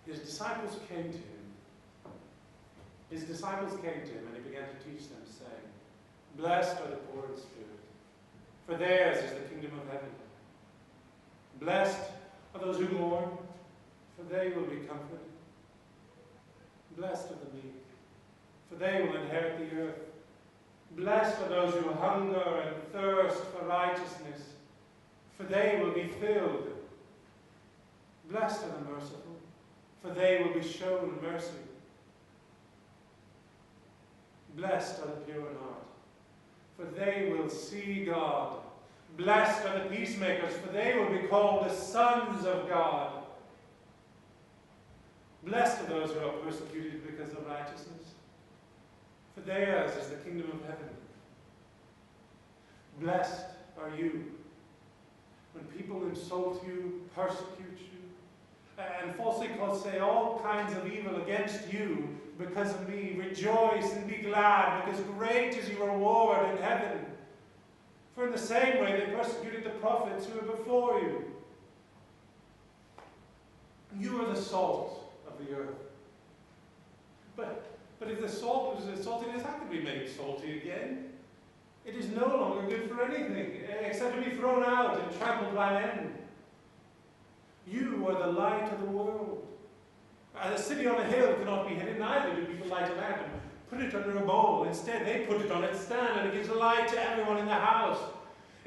His disciples came to him. His disciples came to him, and he began to teach them, saying, Blessed are the poor in spirit, for theirs is the kingdom of heaven. Blessed are those who mourn, for they will be comforted. Blessed are the meek, for they will inherit the earth. Blessed are those who hunger and thirst for righteousness, for they will be filled. Blessed are the merciful, for they will be shown mercy. Blessed are the pure in heart, for they will see God. Blessed are the peacemakers, for they will be called the sons of God. Blessed are those who are persecuted because of righteousness, for theirs is the kingdom of heaven. Blessed are you when people insult you, persecute you, and falsely say all kinds of evil against you because of me. Rejoice and be glad, because great is your reward in heaven. For in the same way they persecuted the prophets who were before you. You are the salt of the earth. But if the salt was saltiness, how could we make it salty again? It is no longer good for anything, except to be thrown out and trampled by men. You are the light of the world. A city on a hill cannot be hidden, neither do people light a lamp and put it under a bowl. Instead, they put it on its stand, and it gives light to everyone in the house.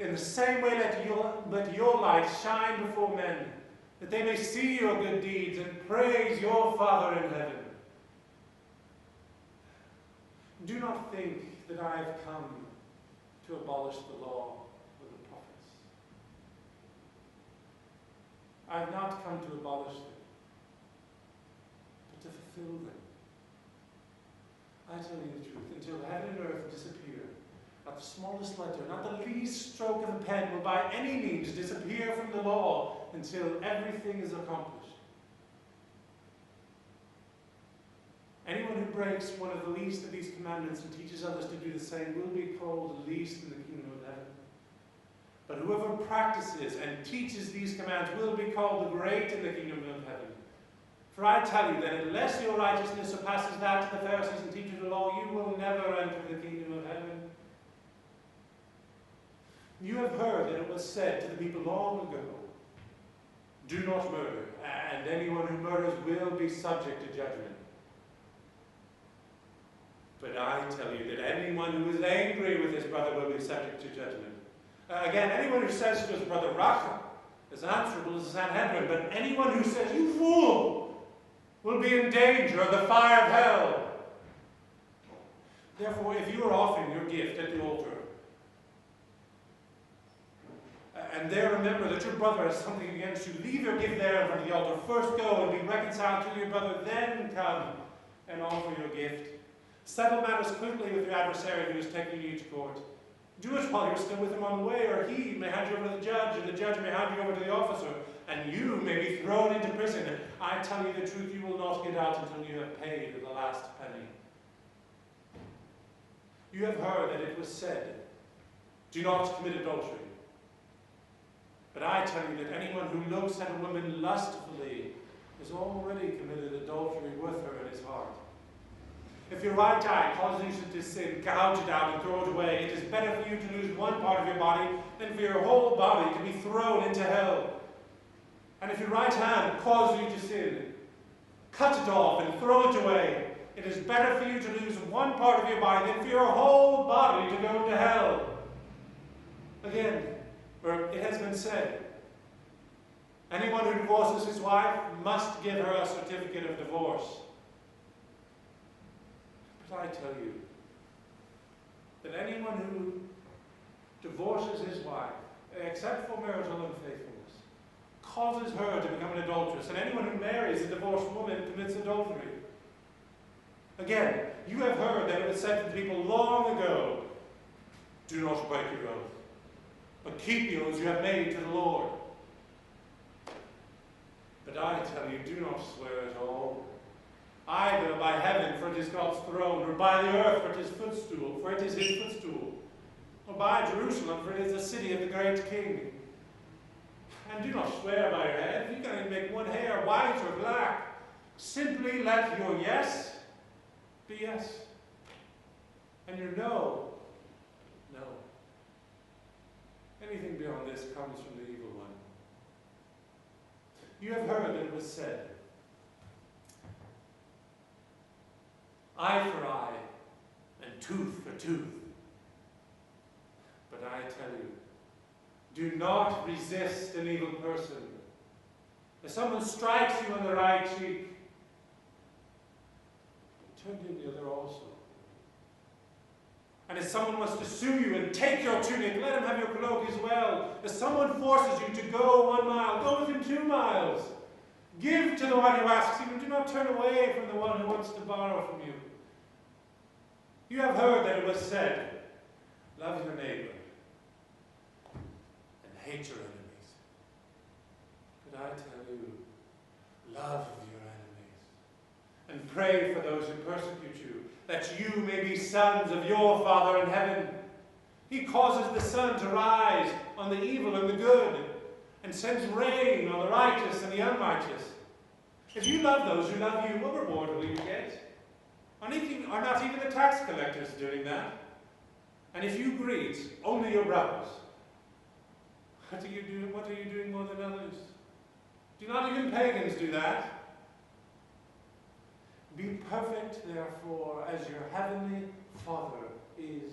In the same way, let your light shine before men, that they may see your good deeds and praise your Father in heaven. Do not think that I have come to abolish the law or the prophets. I have not come to abolish them, but to fulfill them. I tell you the truth, until heaven and earth disappear, not the smallest letter, not the least stroke of the pen will by any means disappear from the law until everything is accomplished. Anyone who breaks one of the least of these commandments and teaches others to do the same will be called the least in the kingdom of heaven. But whoever practices and teaches these commands will be called the great in the kingdom of heaven. For I tell you that unless your righteousness surpasses that of the Pharisees and teachers of the law, you will never enter the kingdom of heaven. You have heard that it was said to the people long ago, do not murder, and anyone who murders will be subject to judgment. But I tell you that anyone who is angry with his brother will be subject to judgment. Again, anyone who says to his brother, Racha, is answerable as a Sanhedrin, but anyone who says, you fool, will be in danger of the fire of hell. Therefore, if you are offering your gift at the altar, and there remember that your brother has something against you, leave your gift there in front of the altar. First go and be reconciled to your brother, then come and offer your gift. Settle matters quickly with your adversary who is taking you to court. Do it while you're still with him on the way, or he may hand you over to the judge, and the judge may hand you over to the officer, and you may be thrown into prison. And I tell you the truth, you will not get out until you have paid the last penny. You have heard that it was said, do not commit adultery. But I tell you that anyone who looks at a woman lustfully has already committed adultery with her in his heart. If your right eye causes you to sin, gouge it out and throw it away. It is better for you to lose one part of your body than for your whole body to be thrown into hell. And if your right hand causes you to sin, cut it off and throw it away. It is better for you to lose one part of your body than for your whole body to go into hell. Again, it has been said, anyone who divorces his wife must give her a certificate of divorce. But I tell you that anyone who divorces his wife, except for marital unfaithfulness, causes her to become an adulteress, and anyone who marries a divorced woman commits adultery. Again, you have heard that it was said to the people long ago, do not break your oath, but keep the oaths you have made to the Lord. But I tell you, do not swear at all, either by heaven, for it is God's throne, or by the earth, for it is footstool, for it is his footstool, or by Jerusalem, for it is the city of the great King. And do not swear by your head. You can make one hair white or black. Simply let your yes be yes, and your no, no. Anything beyond this comes from the evil one. You have heard that it was said, eye for eye and tooth for tooth. But I tell you, do not resist an evil person. If someone strikes you on the right cheek, turn to the other also. And if someone wants to sue you and take your tunic, let him have your cloak as well. If someone forces you to go 1 mile, go with him 2 miles. Give to the one who asks you, and do not turn away from the one who wants to borrow from you. You have heard that it was said, love your neighbor and hate your enemies. But I tell you, love your enemies and pray for those who persecute you, that you may be sons of your Father in heaven. He causes the sun to rise on the evil and the good, and sends rain on the righteous and the unrighteous. If you love those who love you, what reward will you get? Are not even the tax collectors doing that? And if you greet only your brothers, what are you doing more than others? Do not even pagans do that? Be perfect, therefore, as your heavenly Father is